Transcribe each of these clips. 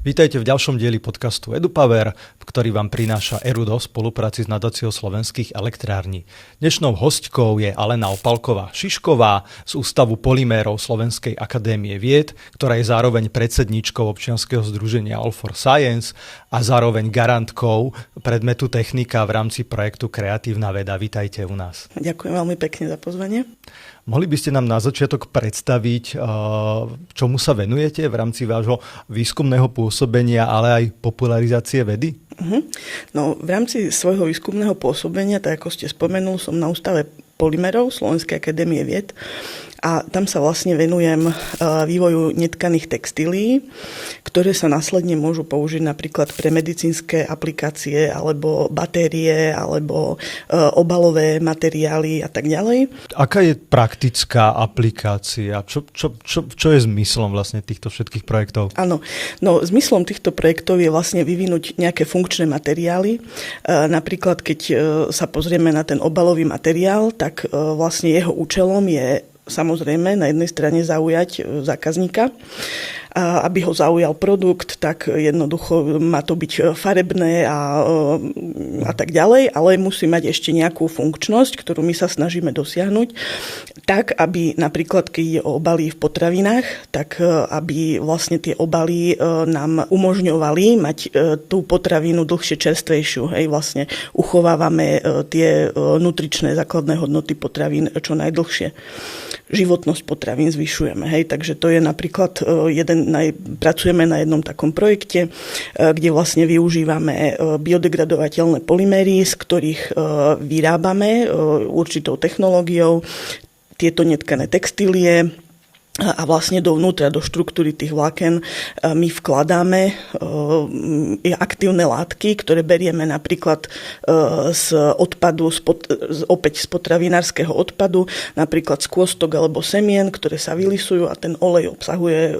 Vítajte v ďalšom dieli podcastu EduPower, ktorý vám prináša Erudo v spolupráci s nadáciou slovenských elektrární. Dnešnou hostkou je Alena Opálková-Šišková z Ústavu polymérov Slovenskej akadémie vied, ktorá je zároveň predsedníčkou občianskeho združenia All for Science a zároveň garantkou predmetu technika v rámci projektu Kreatívna veda. Vítajte u nás. Ďakujem veľmi pekne za pozvanie. Mohli by ste nám na začiatok predstaviť, čomu sa venujete v rámci vášho výskumného pôsobenia, ale aj popularizácie vedy? No, v rámci svojho výskumného pôsobenia, tak ako ste spomenul, som na Ústave polymérov Slovenskej akadémie vied a tam sa vlastne venujem vývoju netkaných textílií, ktoré sa následne môžu použiť napríklad pre medicínske aplikácie alebo batérie alebo obalové materiály a tak ďalej. Aká je praktická aplikácia? Čo je zmyslom vlastne týchto všetkých projektov? Áno, no zmyslom týchto projektov je vlastne vyvinúť nejaké funkčné materiály. Napríklad, keď sa pozrieme na ten obalový materiál, tak vlastne jeho účelom je samozrejme na jednej strane zaujať zákazníka. A aby ho zaujal produkt, tak jednoducho má to byť farebné a tak ďalej, ale musí mať ešte nejakú funkčnosť, ktorú my sa snažíme dosiahnuť, tak aby napríklad, keď ide o obaly v potravinách, tak aby vlastne tie obaly nám umožňovali mať tú potravinu dlhšie čerstvejšiu. Hej, vlastne uchovávame tie nutričné základné hodnoty potravín čo najdlhšie. Životnosť potravín zvyšujeme. Hej, takže to je napríklad pracujeme na jednom takom projekte, kde vlastne využívame biodegradovateľné polyméry, z ktorých vyrábame určitou technológiou tieto netkané textílie. A vlastne dovnútra, do štruktúry tých vláken my vkladáme aktívne látky, ktoré berieme napríklad z odpadu, opäť z potravinárskeho odpadu, napríklad z kôstok alebo semien, ktoré sa vylisujú a ten olej obsahuje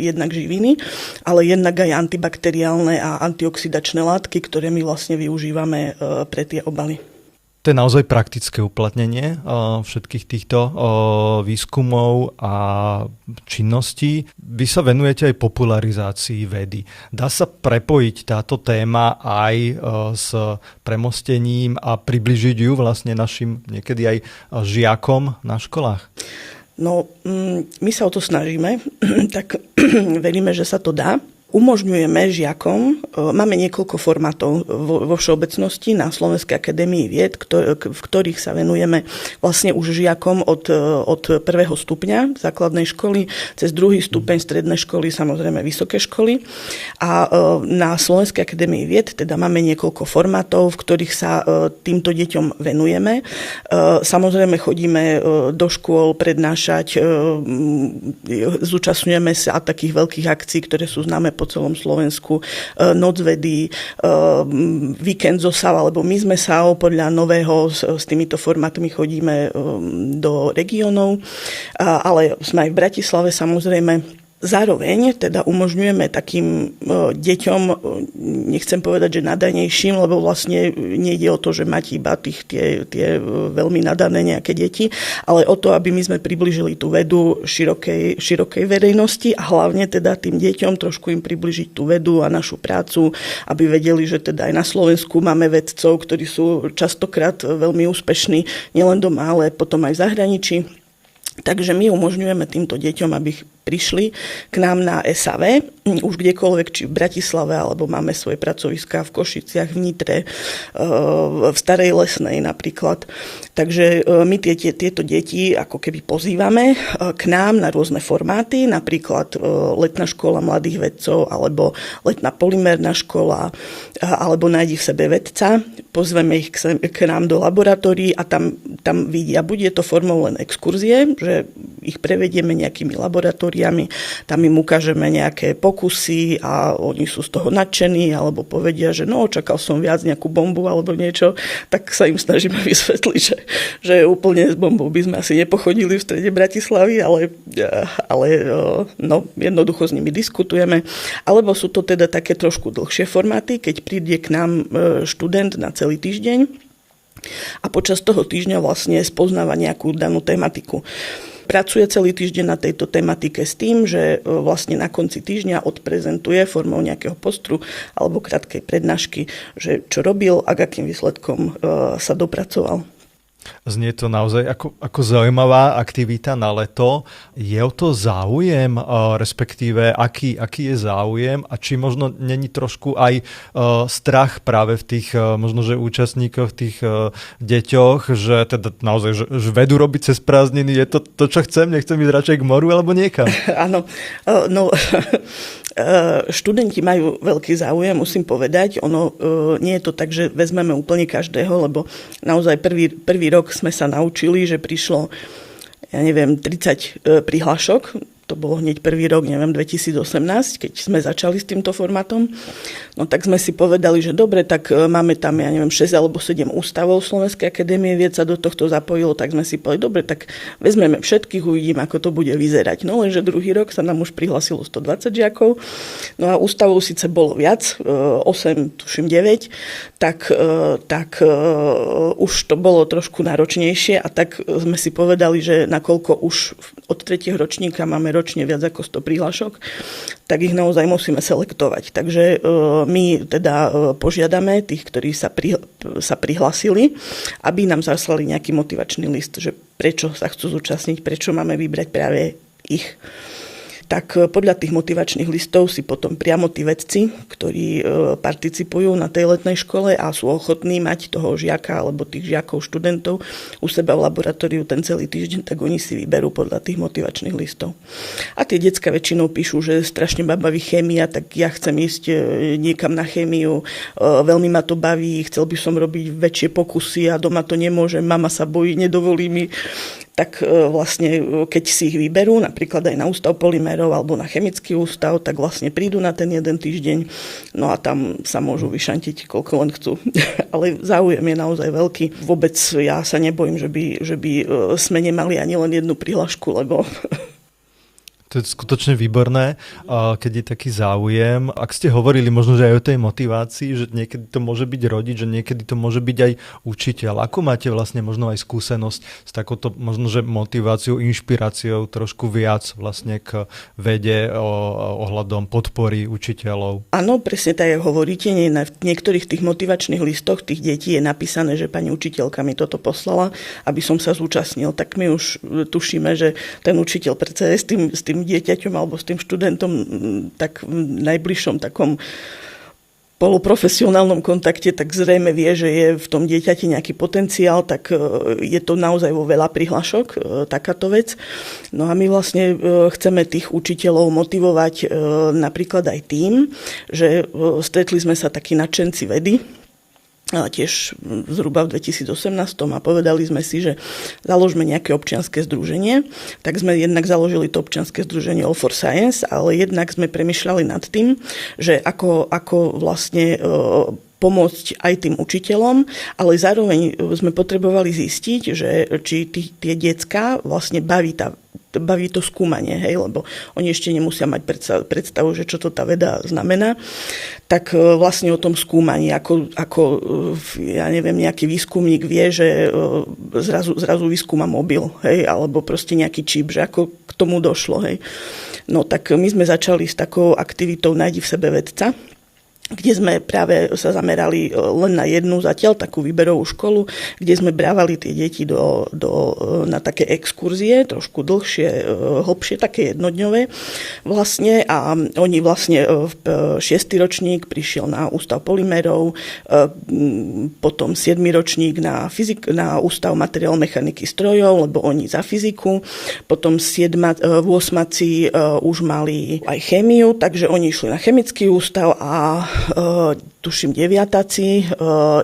jednak živiny, ale jednak aj antibakteriálne a antioxidačné látky, ktoré my vlastne využívame pre tie obaly. To je naozaj praktické uplatnenie všetkých týchto výskumov a činností. Vy sa venujete aj popularizácii vedy. Dá sa prepojiť táto téma aj s premostením a približiť ju vlastne našim niekedy aj žiakom na školách? No, my sa o to snažíme, tak veríme, že sa to dá. Umožňujeme žiakom, máme niekoľko formátov vo všeobecnosti na Slovenskej akadémii vied, v ktorých sa venujeme vlastne už žiakom od prvého stupňa základnej školy cez druhý stupeň strednej školy, samozrejme vysoké školy. A na Slovenskej akadémii vied teda máme niekoľko formátov, v ktorých sa týmto deťom venujeme. Samozrejme chodíme do škôl prednášať, zúčastňujeme sa takých veľkých akcií, ktoré sú známe po celom Slovensku, Noc vedy, Víkend zo SAV, alebo My sme SAV, podľa nového s týmito formátmi chodíme do regiónov, ale sme aj v Bratislave samozrejme. Zároveň teda umožňujeme takým deťom, nechcem povedať, že nadanejším, lebo vlastne nejde o to, že mať iba tie veľmi nadané nejaké deti, ale o to, aby my sme priblížili tú vedu širokej verejnosti a hlavne teda tým deťom trošku im priblížiť tú vedu a našu prácu, aby vedeli, že teda aj na Slovensku máme vedcov, ktorí sú častokrát veľmi úspešní, nielen doma, ale potom aj v zahraničí. Takže my umožňujeme týmto deťom, aby prišli k nám na SAV, už kdekoľvek, či v Bratislave, alebo máme svoje pracoviská v Košiciach, v Nitre, v Starej Lesnej napríklad. Takže my tieto deti ako keby pozývame k nám na rôzne formáty, napríklad letná škola mladých vedcov, alebo letná polymérna škola, alebo nájdi v sebe vedca. Pozveme ich k nám do laboratórií a tam vidia, buď je to formou len exkurzie, že ich prevedieme nejakými laboratóriami, tam im ukážeme nejaké pokusy a oni sú z toho nadšení, alebo povedia, že no, čakal som viac nejakú bombu alebo niečo, tak sa im snažíme vysvetliť, že úplne s bombou by sme asi nepochodili v strede Bratislavy, ale jednoducho s nimi diskutujeme. Alebo sú to teda také trošku dlhšie formáty, keď príde k nám študent na celý týždeň a počas toho týždňa vlastne spoznáva nejakú danú tematiku. Pracuje celý týždeň na tejto tematike s tým, že vlastne na konci týždňa odprezentuje formou nejakého postru alebo krátkej prednášky, že čo robil a k akým výsledkom sa dopracoval. Znie to naozaj ako zaujímavá aktivita na leto. Je o to záujem, respektíve aký je záujem a či možno není trošku aj strach práve v tých možno, že účastníkoch, v tých deťoch, že teda naozaj že vedú robiť cez prázdniny, je to čo chcem, nechcem ísť radšej k moru alebo niekam. Áno, no študenti majú veľký záujem, musím povedať. Ono nie je to tak, že vezmeme úplne každého, lebo naozaj prvý rok sme sa naučili, že prišlo, 30 prihlášok. To bolo hneď prvý rok, 2018, keď sme začali s týmto formátom. No tak sme si povedali, že dobre, tak máme tam, 6 alebo 7 ústavov Slovenskej akadémie vied sa do tohto zapojilo, tak sme si povedali, dobre, tak vezmeme všetkých, uvidím, ako to bude vyzerať. No lenže druhý rok sa nám už prihlasilo 120 žiakov, no a ústavov síce bolo viac, 8, tuším 9, tak už to bolo trošku náročnejšie a tak sme si povedali, že nakoľko už od 3. ročníka máme ročne viac ako 100 prihlášok, tak ich naozaj musíme selektovať. Takže my teda požiadame tých, ktorí sa prihlasili, aby nám zaslali nejaký motivačný list, že prečo sa chcú zúčastniť, prečo máme vybrať práve ich. Tak podľa tých motivačných listov si potom priamo tí vedci, ktorí participujú na tej letnej škole a sú ochotní mať toho žiaka alebo tých žiakov, študentov u seba v laboratóriu ten celý týždeň, tak oni si vyberú podľa tých motivačných listov. A tie decká väčšinou píšu, že strašne ma baví chémia, tak ja chcem ísť niekam na chémiu, veľmi ma to baví, chcel by som robiť väčšie pokusy a doma to nemôžem, mama sa bojí, nedovolí mi. Tak vlastne, keď si ich vyberú, napríklad aj na ústav polymérov alebo na chemický ústav, tak vlastne prídu na ten jeden týždeň, no a tam sa môžu vyšantiť, koľko len chcú. Ale záujem je naozaj veľký. Vôbec ja sa nebojím, že by sme nemali ani len jednu prihlášku, lebo... To je skutočne výborné, keď je taký záujem. Ak ste hovorili možno, že aj o tej motivácii, že niekedy to môže byť rodič, že niekedy to môže byť aj učiteľ. Ako máte vlastne možno aj skúsenosť s takouto možno, že motiváciou, inšpiráciou trošku viac vlastne k vede ohľadom podpory učiteľov? Áno, presne tak, ako hovoríte. Na niektorých tých motivačných listoch tých detí je napísané, že pani učiteľka mi toto poslala, aby som sa zúčastnil. Tak my už tušíme, že ten učiteľ predsa je s tým dieťaťom alebo s tým študentom tak v najbližšom takom poloprofesionálnom kontakte, tak zrejme vie, že je v tom dieťati nejaký potenciál, tak je to naozaj vo veľa prihlášok, takáto vec. No a my vlastne chceme tých učiteľov motivovať napríklad aj tým, že stretli sme sa takí nadšenci vedy, tiež zhruba v 2018 a povedali sme si, že založme nejaké občianske združenie. Tak sme jednak založili to občianske združenie All for Science, ale jednak sme premýšľali nad tým, že ako vlastne pomôcť aj tým učiteľom, ale zároveň sme potrebovali zistiť, že či tie decká vlastne baví to skúmanie, hej, lebo oni ešte nemusia mať predstavu, že čo to tá veda znamená, tak vlastne o tom skúmaní, ako ja neviem, nejaký výskumník vie, že zrazu vyskúma mobil, hej, alebo proste nejaký čip, že ako k tomu došlo, hej. No tak my sme začali s takou aktivitou Nájdi v sebe vedca, kde sme práve sa zamerali len na jednu zatiaľ takú výberovú školu, kde sme brávali tie deti na také exkurzie, trošku dlhšie, hlbšie, také jednodňové vlastne a oni vlastne 6. ročník prišiel na ústav polymérov, potom 7. ročník na ústav materiál mechaniky strojov, lebo oni za fyziku, potom 8. už mali aj chémiu, takže oni išli na chemický ústav a tuším 9.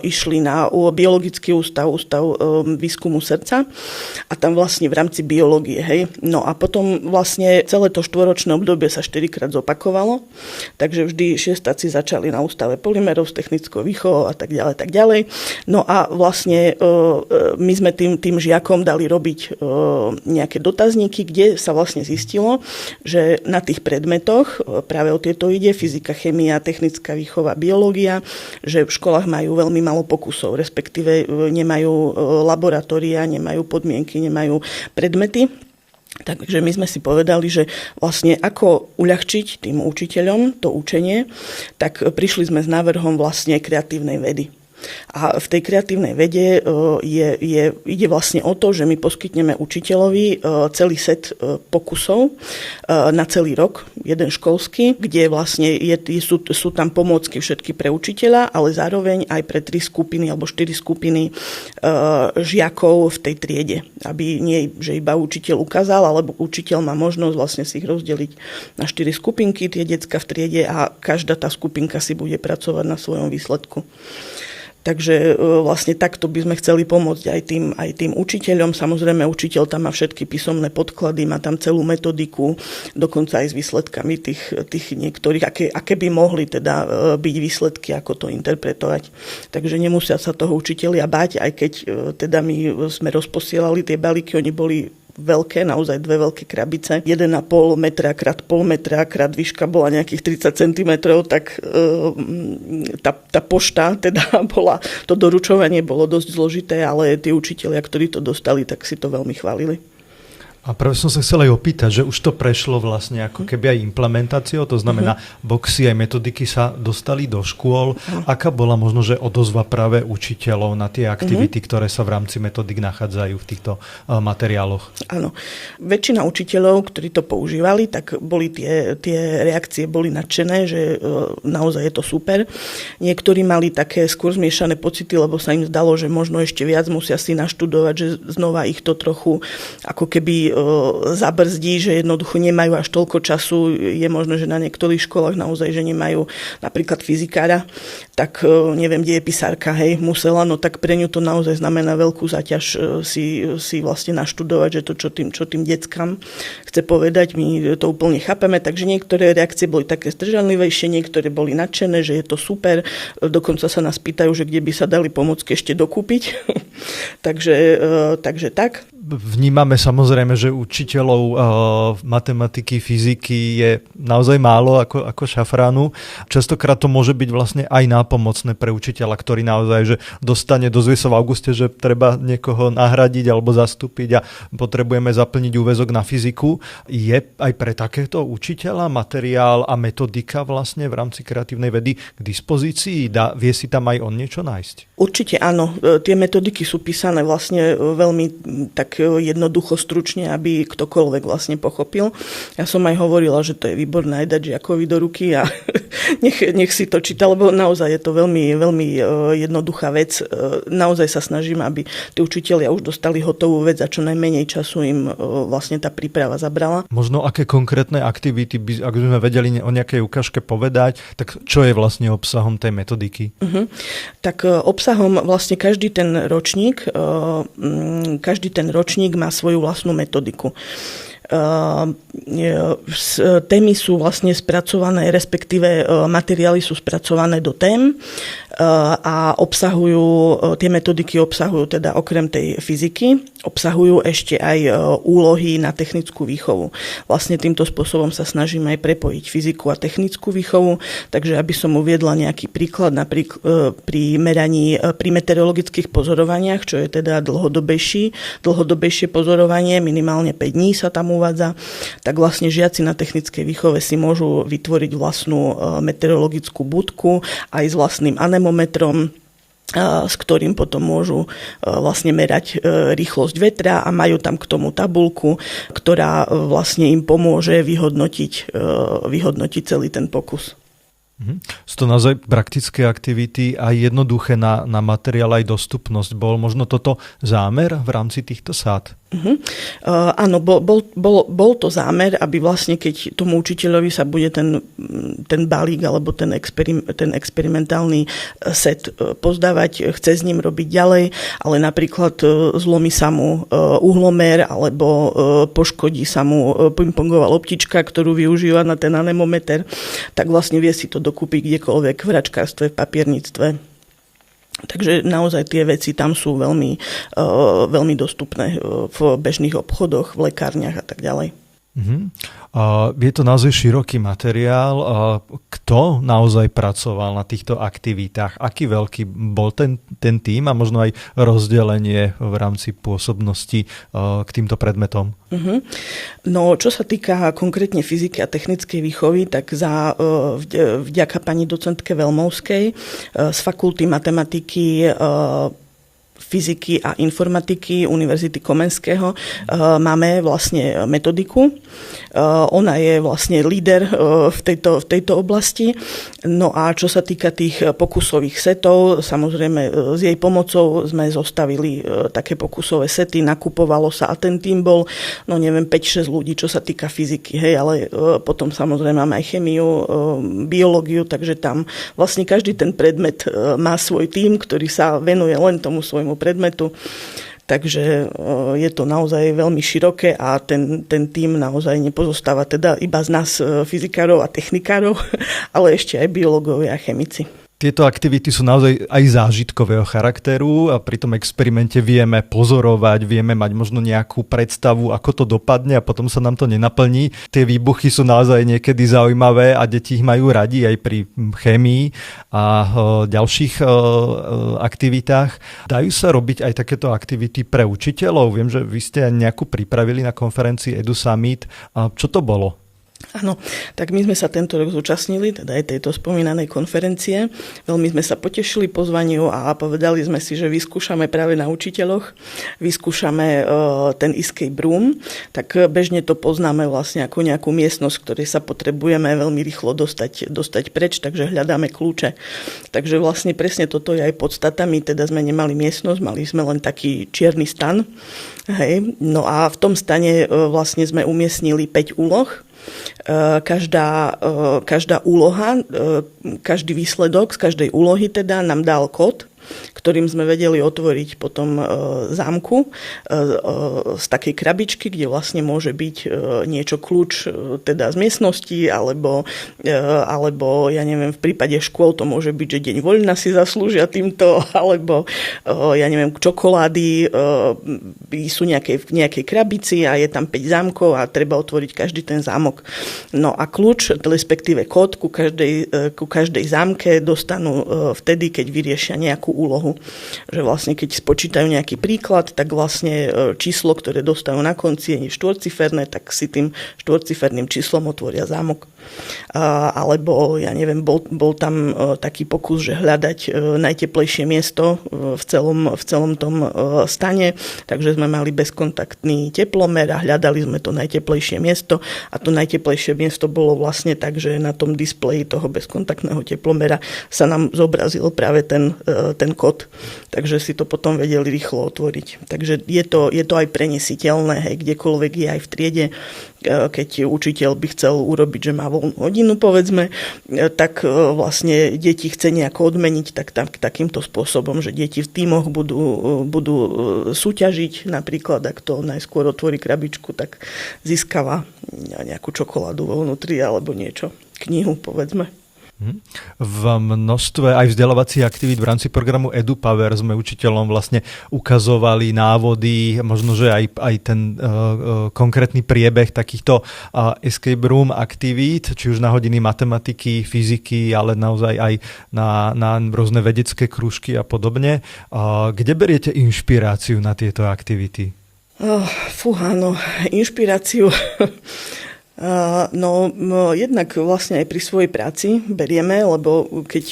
išli na biologický ústav výskumu srdca a tam vlastne v rámci biológie, hej. No a potom vlastne celé to 4-ročné obdobie sa 4-krát zopakovalo, takže vždy 6. začali na ústave polymérov s technickou výchovou a tak ďalej. No a vlastne my sme tým žiakom dali robiť nejaké dotazníky, kde sa vlastne zistilo, že na tých predmetoch, práve o tieto ide, fyzika, chémia, technická výchova, biológia, že v školách majú veľmi málo pokusov, respektíve nemajú laboratória, nemajú podmienky, nemajú predmety. Takže my sme si povedali, že vlastne ako uľahčiť tým učiteľom to učenie, tak prišli sme s návrhom vlastne kreatívnej vedy. A v tej kreatívnej vede ide vlastne o to, že my poskytneme učiteľovi celý set pokusov na celý rok, jeden školský, kde vlastne sú tam pomôcky všetky pre učiteľa, ale zároveň aj pre 3 skupiny alebo 4 skupiny žiakov v tej triede. Aby nie, že iba učiteľ ukázal, alebo učiteľ má možnosť vlastne si ich rozdeliť na 4 skupinky, tie decka v triede, a každá tá skupinka si bude pracovať na svojom výsledku. Takže vlastne takto by sme chceli pomôcť aj tým učiteľom. Samozrejme, učiteľ tam má všetky písomné podklady, má tam celú metodiku, dokonca aj s výsledkami tých niektorých, aké by mohli teda byť výsledky, ako to interpretovať. Takže nemusia sa toho učitelia báť, aj keď teda my sme rozposielali tie balíky, oni boli veľké, naozaj 2 veľké krabice. 1,5 metra krát pol metra krát výška bola nejakých 30 cm, tak tá pošta, teda to doručovanie bolo dosť zložité, ale tí učitelia, ktorí to dostali, tak si to veľmi chválili. A práve som sa chcel aj opýtať, že už to prešlo vlastne ako keby aj implementáciou, to znamená, boxy aj metodiky sa dostali do škôl. Aká bola možno, že odozva práve učiteľov na tie aktivity, ktoré sa v rámci metodik nachádzajú v týchto materiáloch? Áno. Väčšina učiteľov, ktorí to používali, tak boli tie reakcie boli nadšené, že naozaj je to super. Niektorí mali také skôr zmiešané pocity, lebo sa im zdalo, že možno ešte viac musia si naštudovať, že znova ich to trochu ako keby zabrzdí, že jednoducho nemajú až toľko času. Je možné, že na niektorých školách naozaj, že nemajú napríklad fyzikára, tak neviem, kde je pisárka, musela, no tak pre ňu to naozaj znamená veľkú záťaž si vlastne naštudovať, že to, čo tým deckám chce povedať, my to úplne chápeme, takže niektoré reakcie boli také zdržanlivejšie, niektoré boli nadšené, že je to super, dokonca sa nás pýtajú, že kde by sa dali pomôcky ešte dokúpiť. takže tak. Vnímame samozrejme, že učiteľov matematiky, fyziky je naozaj málo ako šafránu. Častokrát to môže byť vlastne aj nápomocné pre učiteľa, ktorý naozaj že dozvie sa v auguste, že treba niekoho nahradiť alebo zastúpiť a potrebujeme zaplniť úväzok na fyziku. Je aj pre takéto učiteľa materiál a metodika vlastne v rámci kreatívnej vedy k dispozícii? Vie si tam aj on niečo nájsť? Určite áno. Tie metodiky sú písané vlastne veľmi tak jednoducho, stručne, aby ktokoľvek vlastne pochopil. Ja som aj hovorila, že to je výborné aj dať žiakovi do ruky a nech si to číta, lebo naozaj je to veľmi, veľmi jednoduchá vec. Naozaj sa snažím, aby tí učitelia už dostali hotovú vec a čo najmenej času im vlastne tá príprava zabrala. Možno aké konkrétne aktivity, ak by sme vedeli o nejakej ukážke povedať, tak čo je vlastne obsahom tej metodiky? Tak obsahom vlastne každý ten ročník má svoju vlastnú metodiku. Témy sú vlastne spracované, respektíve materiály sú spracované do tém a tie metodiky obsahujú teda okrem tej fyziky, obsahujú ešte aj úlohy na technickú výchovu. Vlastne týmto spôsobom sa snažím aj prepojiť fyziku a technickú výchovu, takže aby som uviedla nejaký príklad, napríklad pri meteorologických pozorovaniach, čo je teda dlhodobejšie pozorovanie, minimálne 5 dní sa tam uvádza, tak vlastne žiaci na technickej výchove si môžu vytvoriť vlastnú meteorologickú budku aj s vlastným anemometrom, s ktorým potom môžu vlastne merať rýchlosť vetra a majú tam k tomu tabuľku, ktorá vlastne im pomôže vyhodnotiť celý ten pokus. Sú to naozaj praktické aktivity a jednoduché na materiál aj dostupnosť. Bol možno toto zámer v rámci týchto sád? Áno, bol to zámer, aby vlastne keď tomu učiteľovi sa bude ten balík alebo ten experimentálny set pozdávať, chce s ním robiť ďalej, ale napríklad zlomí sa mu uhlomer alebo poškodí sa mu pingpongová loptička, ktorú využíva na ten anemometer, tak vlastne vie si to dokúpiť kdekoľvek v hračkárstve, v papierníctve. Takže naozaj tie veci tam sú veľmi, veľmi dostupné v bežných obchodoch, v lekárniach a tak ďalej. Je to naozaj široký materiál. Kto naozaj pracoval na týchto aktivitách? Aký veľký bol ten tím a možno aj rozdelenie v rámci pôsobnosti k týmto predmetom? No, čo sa týka konkrétne fyziky a technickej výchovy, tak vďaka pani docentke Veľmovskej z fakulty matematiky, fyziky a informatiky Univerzity Komenského máme vlastne metodiku. Ona je vlastne líder v tejto oblasti. No a čo sa týka tých pokusových setov, samozrejme s jej pomocou sme zostavili také pokusové sety, nakupovalo sa a ten tým bol, 5-6 ľudí, čo sa týka fyziky, hej, ale potom samozrejme máme aj chemiu, biológiu, takže tam vlastne každý ten predmet má svoj tým, ktorý sa venuje len tomu svojmu predmetu. Takže je to naozaj veľmi široké a ten tím naozaj nepozostáva teda iba z nás fyzikárov a technikárov, ale ešte aj biológovia a chemici. Tieto aktivity sú naozaj aj zážitkového charakteru a pri tom experimente vieme pozorovať, vieme mať možno nejakú predstavu, ako to dopadne a potom sa nám to nenaplní. Tie výbuchy sú naozaj niekedy zaujímavé a deti ich majú radi aj pri chémii a ďalších aktivitách. Dajú sa robiť aj takéto aktivity pre učiteľov? Viem, že vy ste nejakú pripravili na konferencii Edu Summit. Čo to bolo? Áno, tak my sme sa tento rok zúčastnili, teda aj tejto spomínanej konferencie. Veľmi sme sa potešili pozvaniu a povedali sme si, že vyskúšame práve na učiteľoch, vyskúšame ten escape room, tak bežne to poznáme vlastne ako nejakú miestnosť, ktorej sa potrebujeme veľmi rýchlo dostať preč, takže hľadáme kľúče. Takže vlastne presne toto je aj podstata, my teda sme nemali miestnosť, mali sme len taký čierny stan. Hej. No a v tom stane vlastne sme umiestnili 5 úloh. Každá úloha, každý výsledok z každej úlohy teda nám dal kód, ktorým sme vedeli otvoriť potom zámku z takej krabičky, kde vlastne môže byť niečo kľúč teda z miestnosti, alebo ja neviem, v prípade škôl to môže byť, že deň voľna si zaslúžia týmto, alebo ja neviem, čokolády sú v nejakej krabici a je tam 5 zámkov a treba otvoriť každý ten zámok. No a kľúč, respektíve kód ku každej zámke dostanú vtedy, keď vyriešia nejakú úlohu. Že vlastne keď spočítajú nejaký príklad, tak vlastne číslo, ktoré dostanú na konci je štvorciferné, tak si tým štvorciferným číslom otvoria zámok. Alebo, ja neviem, bol tam taký pokus, že hľadať najteplejšie miesto v celom tom stane, takže sme mali bezkontaktný teplomer a hľadali sme to najteplejšie miesto a to najteplejšie miesto bolo vlastne tak, že na tom displeji toho bezkontaktného teplomera sa nám zobrazil práve ten kód, takže si to potom vedeli rýchlo otvoriť. Takže je to aj prenesiteľné, hej, kdekoľvek je aj v triede, keď učiteľ by chcel urobiť, že má voľnú hodinu, povedzme, tak vlastne deti chce nejako odmeniť takýmto spôsobom, že deti v tímoch budú súťažiť, napríklad ak to najskôr otvorí krabičku, tak získava nejakú čokoládu vo vnútri alebo niečo, knihu, povedzme. V množstve aj vzdelávacích aktivít v rámci programu EduPower sme učiteľom vlastne ukazovali návody, možno, že aj ten konkrétny priebeh takýchto escape room aktivít, či už na hodiny matematiky, fyziky, ale naozaj aj na rôzne vedecké krúžky a podobne. Kde beriete inšpiráciu na tieto aktivity? Áno, inšpiráciu... jednak vlastne aj pri svojej práci berieme, lebo keď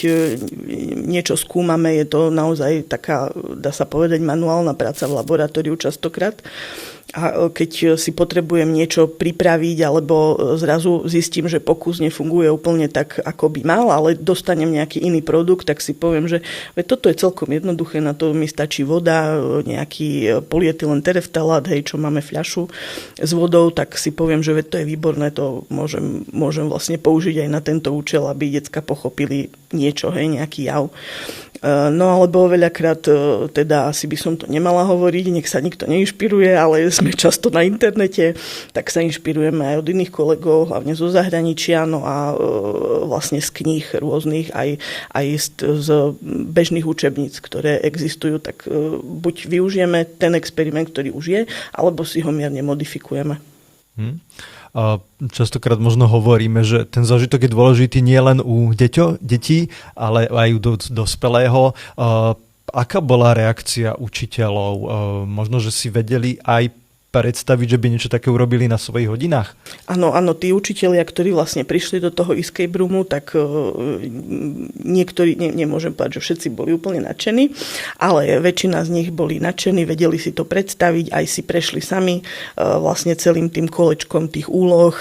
niečo skúmame, je to naozaj taká, dá sa povedať, manuálna práca v laboratóriu častokrát. A keď si potrebujem niečo pripraviť alebo zrazu zistím, že pokus nefunguje úplne tak, ako by mal, ale dostanem nejaký iný produkt, tak si poviem, že toto je celkom jednoduché, na to mi stačí voda, nejaký polyetylen tereftalát, hej, čo máme fľašu s vodou, tak si poviem, že to je výborné, to môžem vlastne použiť aj na tento účel, aby decka pochopili niečo, hej, nejaký jav. No alebo veľakrát, teda asi by som to nemala hovoriť, nech sa nikto neinšpiruje, ale sme často na internete, tak sa inšpirujeme aj od iných kolegov, hlavne zo zahraničia, no a vlastne z kníh rôznych, aj z bežných učebníc, ktoré existujú, tak buď využijeme ten experiment, ktorý už je, alebo si ho mierne modifikujeme. Častokrát možno hovoríme, že ten zážitok je dôležitý nie len u detí, ale aj u dospelého. Aká bola reakcia učiteľov? Možno, že si vedeli aj predstaviť, že by niečo také urobili na svojich hodinách? Áno, tí učitelia, ktorí vlastne prišli do toho escape roomu, tak niektorí, nemôžem povedať, že všetci boli úplne nadšení, ale väčšina z nich boli nadšení, vedeli si to predstaviť, aj si prešli sami vlastne celým tým kolečkom tých úloh,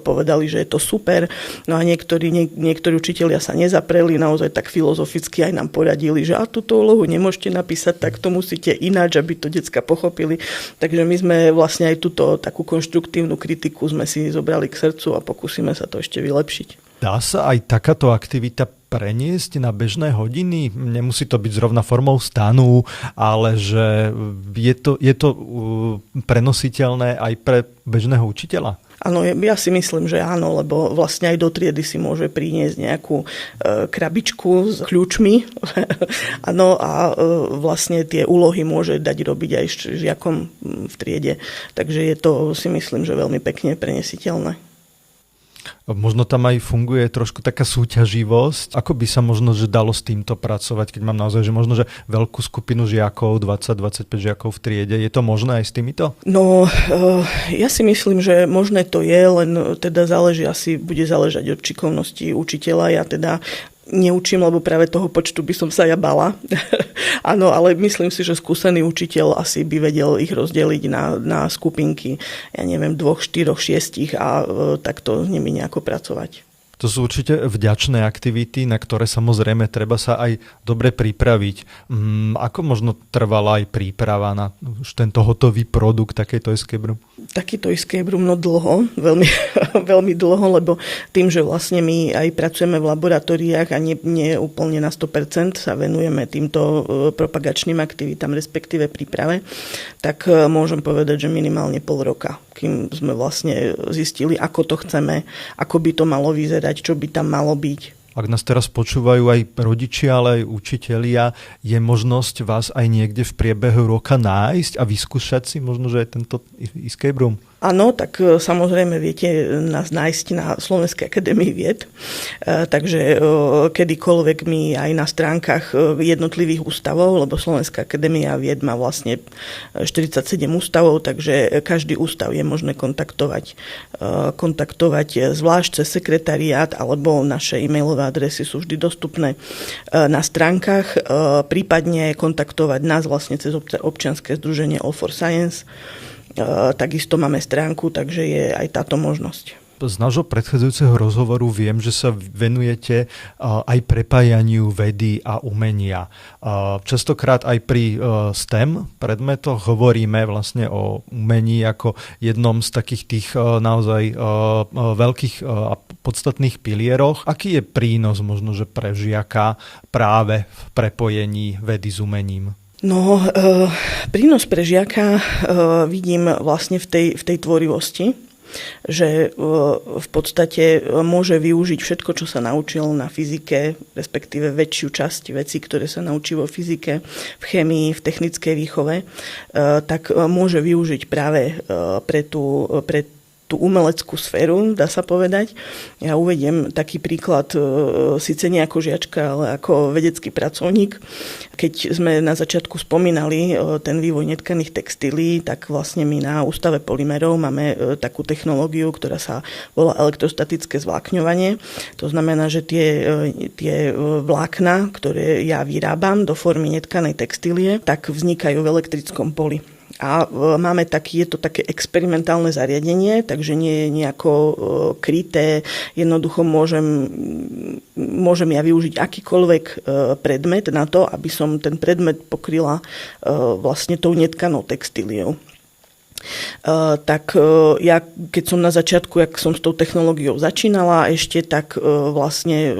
povedali, že je to super. No a niektorí učitelia sa nezapreli, naozaj tak filozoficky aj nám poradili, že túto úlohu nemôžete napísať, tak to musíte ináč, aby to decká pochopili. Takže my sme vlastne aj túto takú konštruktívnu kritiku sme si zobrali k srdcu a pokúsime sa to ešte vylepšiť. Dá sa aj takáto aktivita preniesť na bežné hodiny? Nemusí to byť zrovna formou stanu, ale že je to prenositeľné aj pre bežného učiteľa? Áno, ja si myslím, že áno, lebo vlastne aj do triedy si môže priniesť nejakú krabičku s kľúčmi. Áno, a vlastne tie úlohy môže dať robiť aj žiakom v triede. Takže je to, si myslím, že veľmi pekne prenesiteľné. Možno tam aj funguje trošku taká súťaživosť. Ako by sa možno že dalo s týmto pracovať, keď mám naozaj, že možno, že veľkú skupinu žiakov, 20-25 žiakov v triede, je to možné aj s týmito? No, ja si myslím, že možné to je, len teda bude záležať od šikovnosti učiteľa. Ja teda neučím, lebo práve toho počtu by som sa ja bala. Áno, ale myslím si, že skúsený učiteľ asi by vedel ich rozdeliť na skupinky, ja neviem, 2, 4, 6 a takto s nimi nejako pracovať. To sú určite vďačné aktivity, na ktoré samozrejme treba sa aj dobre pripraviť. Ako možno trvala aj príprava na už tento hotový produkt takejto escape room? Takýto escape room, no dlho, veľmi, veľmi dlho, lebo tým, že vlastne my aj pracujeme v laboratóriách a nie úplne na 100% sa venujeme týmto propagačným aktivitám, respektíve príprave, tak môžem povedať, že minimálne pol roka, kým sme vlastne zistili, ako to chceme, ako by to malo vyzerať, čo by tam malo byť. Ak nás teraz počúvajú aj rodičia, ale aj učitelia, je možnosť vás aj niekde v priebehu roka nájsť a vyskúšať si možno, že aj tento escape room? Áno, tak samozrejme viete nás nájsť na Slovenskej akadémii vied, takže kedykoľvek my aj na stránkach jednotlivých ústavov, lebo Slovenská akadémia vied má vlastne 47 ústavov, takže každý ústav je možné kontaktovať zvlášť cez sekretariát, alebo naše e-mailové adresy sú vždy dostupné na stránkach, prípadne kontaktovať nás vlastne cez občianske združenie All for Science. Takisto máme stránku, takže je aj táto možnosť. Z nášho predchádzajúceho rozhovoru viem, že sa venujete aj prepájaniu vedy a umenia. Častokrát aj pri STEM predmetoch hovoríme vlastne o umení ako jednom z takých tých naozaj veľkých a podstatných pilieroch. Aký je prínos možno, že pre žiaka práve v prepojení vedy s umením? No, prínos pre žiaka vidím vlastne v tej tvorivosti, že v podstate môže využiť všetko, čo sa naučil na fyzike, respektíve väčšiu časť vecí, ktoré sa naučí vo fyzike, v chémii, v technickej výchove, tak môže využiť práve pre tú umeleckú sféru, dá sa povedať. Ja uvediem taký príklad, síce nie ako žiačka, ale ako vedecký pracovník. Keď sme na začiatku spomínali ten vývoj netkaných textílií, tak vlastne my na Ústave polymerov máme takú technológiu, ktorá sa volá elektrostatické zvlákňovanie. To znamená, že tie vlákna, ktoré ja vyrábam do formy netkanej textílie, tak vznikajú v elektrickom poli. A je to také experimentálne zariadenie, takže nie je nejako kryté. Jednoducho môžem ja využiť akýkoľvek predmet na to, aby som ten predmet pokryla vlastne tou netkanou textíliou. Tak ja, keď som na začiatku, jak som s tou technológiou začínala ešte, tak vlastne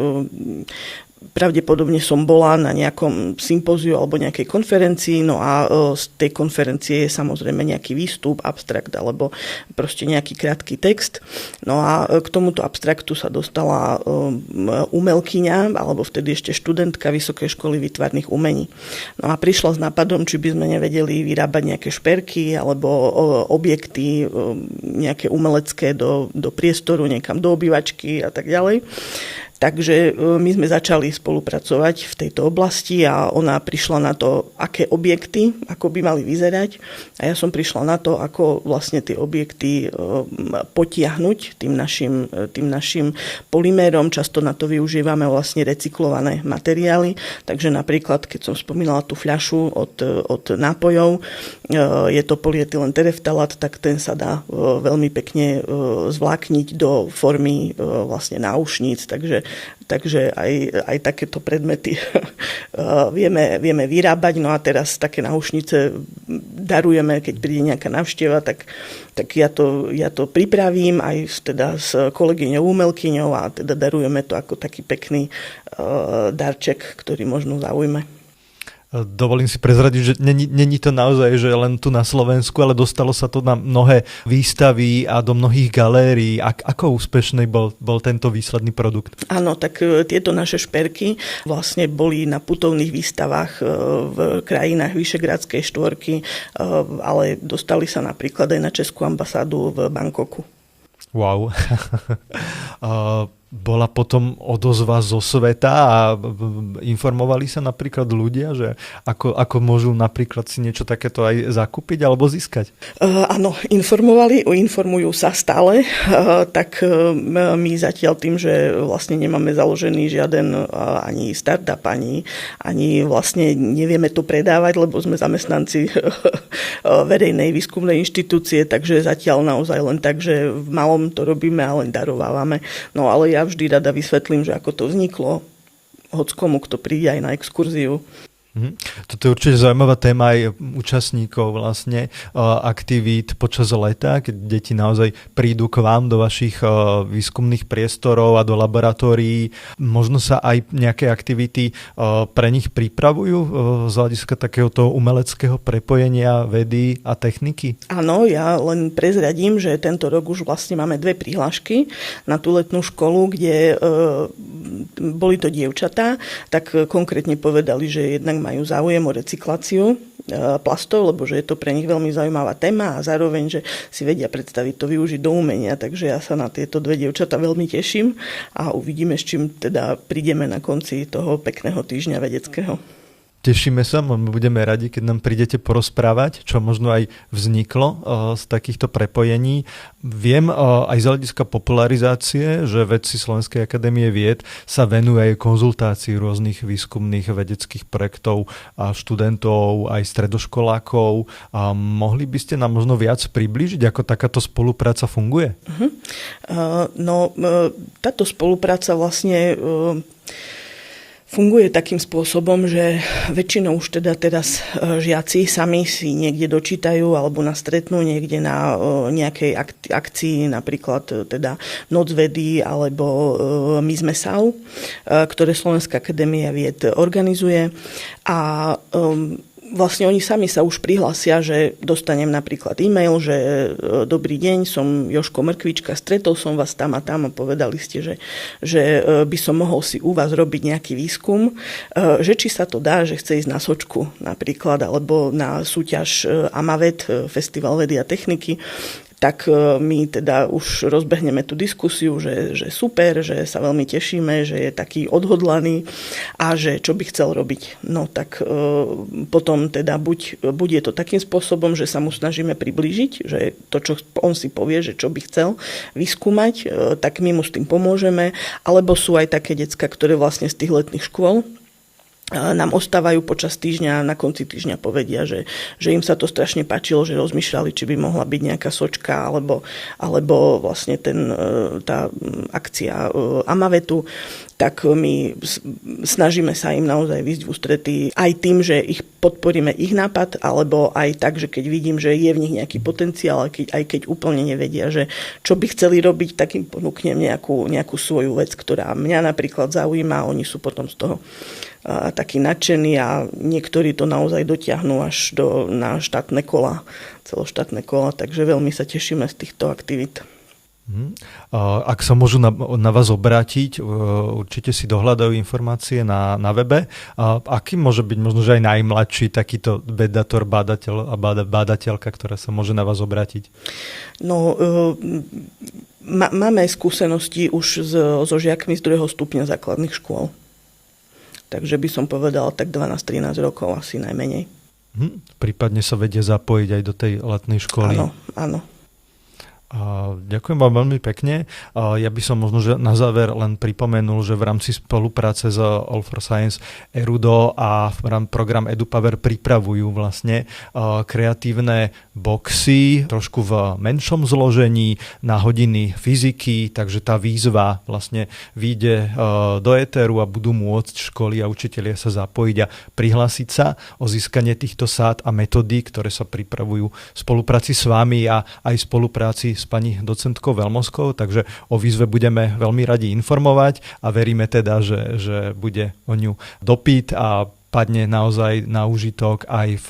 Pravdepodobne som bola na nejakom sympóziu alebo nejakej konferencii, no a z tej konferencie je samozrejme nejaký výstup, abstrakt alebo proste nejaký krátky text. No a k tomuto abstraktu sa dostala umelkyňa, alebo vtedy ešte študentka Vysokej školy výtvarných umení. No a prišla s nápadom, či by sme nevedeli vyrábať nejaké šperky alebo objekty nejaké umelecké do priestoru, niekam do obývačky a tak ďalej. Takže my sme začali spolupracovať v tejto oblasti a ona prišla na to, aké objekty, ako by mali vyzerať. A ja som prišla na to, ako vlastne tie objekty potiahnuť tým našim polymérom. Často na to využívame vlastne recyklované materiály. Takže napríklad, keď som spomínala tú fľašu od nápojov, je to polyetylen tereftalát, tak ten sa dá veľmi pekne zvlákniť do formy vlastne náušníc. Takže aj takéto predmety vieme vyrábať. No a teraz také náušnice darujeme, keď príde nejaká návšteva, tak ja to pripravím aj teda s kolegyňou umelkyňou a teda darujeme to ako taký pekný darček, ktorý možno zaujme. Dovolím si prezradiť, že není to naozaj, že len tu na Slovensku, ale dostalo sa to na mnohé výstavy a do mnohých galérií. Ako úspešný bol tento výsledný produkt? Áno, tak tieto naše šperky vlastne boli na putovných výstavách v krajinách Vyšegradskej štvorky, ale dostali sa napríklad aj na Českú ambasádu v Bangkoku. Wow. Bola potom odozva zo sveta a informovali sa napríklad ľudia, že ako môžu napríklad si niečo takéto aj zakúpiť alebo získať? Áno, informujú sa stále, tak my zatiaľ tým, že vlastne nemáme založený žiaden ani startup, ani vlastne nevieme to predávať, lebo sme zamestnanci verejnej výskumnej inštitúcie, takže zatiaľ naozaj len tak, že v malom to robíme a len darovávame. No ale ja vždy rada vysvetlím, že ako to vzniklo hockomu, kto príde aj na exkurziu. Toto je určite zaujímavá téma aj účastníkov vlastne aktivít počas leta, keď deti naozaj prídu k vám do vašich výskumných priestorov a do laboratórií. Možno sa aj nejaké aktivity pre nich pripravujú z hľadiska takéhoto umeleckého prepojenia vedy a techniky? Áno, ja len prezradím, že tento rok už vlastne máme 2 prihlášky na tú letnú školu, kde boli to dievčatá, tak konkrétne povedali, že jednak majú záujem o recykláciu plastov, lebo že je to pre nich veľmi zaujímavá téma a zároveň, že si vedia predstaviť to využiť do umenia. Takže ja sa na tieto 2 dievčatá veľmi teším a uvidíme, s čím teda prídeme na konci toho pekného týždňa vedeckého. Tešíme sa, budeme radi, keď nám prídete porozprávať, čo možno aj vzniklo z takýchto prepojení. Viem aj z hľadiska popularizácie, že vedci Slovenskej akadémie vied sa venujú aj konzultácii rôznych výskumných vedeckých projektov a študentov, aj stredoškolákov. Mohli by ste nám možno viac priblížiť, ako takáto spolupráca funguje? Táto spolupráca vlastne funguje takým spôsobom, že väčšinou už teda teraz žiaci sami si niekde dočítajú alebo nás stretnú niekde na nejakej akcii, napríklad teda Noc vedy alebo My sme SAU, ktoré Slovenská akadémia vied organizuje a vlastne oni sami sa už prihlásia, že dostanem napríklad e-mail, že dobrý deň, som Jožko Mrkvička, stretol som vás tam a povedali ste, že by som mohol si u vás robiť nejaký výskum, že či sa to dá, že chce ísť na Sočku napríklad, alebo na súťaž AMAVED, Festival vedy a techniky. Tak my teda už rozbehneme tú diskusiu, že super, že sa veľmi tešíme, že je taký odhodlaný a že čo by chcel robiť. No tak potom teda buď je to takým spôsobom, že sa mu snažíme priblížiť, že to, čo on si povie, že čo by chcel vyskúmať, tak my mu s tým pomôžeme, alebo sú aj také decká, ktoré vlastne z tých letných škôl nám ostávajú počas týždňa, na konci týždňa povedia, že im sa to strašne páčilo, že rozmýšľali, či by mohla byť nejaká sočka alebo vlastne tá akcia Amavetu, tak my snažíme sa im naozaj výjsť v ústretí aj tým, že ich podporíme ich nápad, alebo aj tak, že keď vidím, že je v nich nejaký potenciál, aj keď úplne nevedia, že čo by chceli robiť, tak im ponúknem nejakú svoju vec, ktorá mňa napríklad zaujíma, oni sú potom z toho takí nadšení a niektorí to naozaj dotiahnú až na štátne kola, celoštátne kola, takže veľmi sa tešíme z týchto aktivít. Ak sa môžu na vás obrátiť, určite si dohľadajú informácie na webe. Aký môže byť možno, že aj najmladší takýto vedátor, bádateľ a bádateľka, ktorá sa môže na vás obrátiť? No, máme skúsenosti už so žiakmi z 2. stupňa základných škôl. Takže by som povedala tak 12-13 rokov asi najmenej. Prípadne sa vedia zapojiť aj do tej letnej školy. Áno. Ďakujem vám veľmi pekne. Ja by som možno že na záver len pripomenul, že v rámci spolupráce s All for Science Erudo a program EduPower pripravujú vlastne kreatívne boxy, trošku v menšom zložení na hodiny fyziky, takže tá výzva vlastne vyjde do éteru a budú môcť školy a učitelia sa zapojiť a prihlásiť sa o získanie týchto sád a metody, ktoré sa pripravujú v spolupráci s vami a aj v spolupráci s pani docentkou Veľmoskou, takže o výzve budeme veľmi radi informovať a veríme teda, že bude o ňu dopyt a padne naozaj na úžitok aj v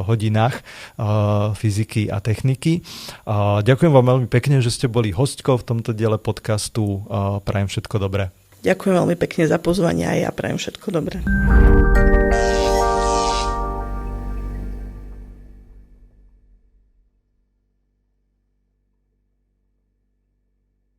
hodinách fyziky a techniky. Ďakujem vám veľmi pekne, že ste boli hostkou v tomto diele podcastu. Prajem všetko dobré. Ďakujem veľmi pekne za pozvanie a ja prajem všetko dobré.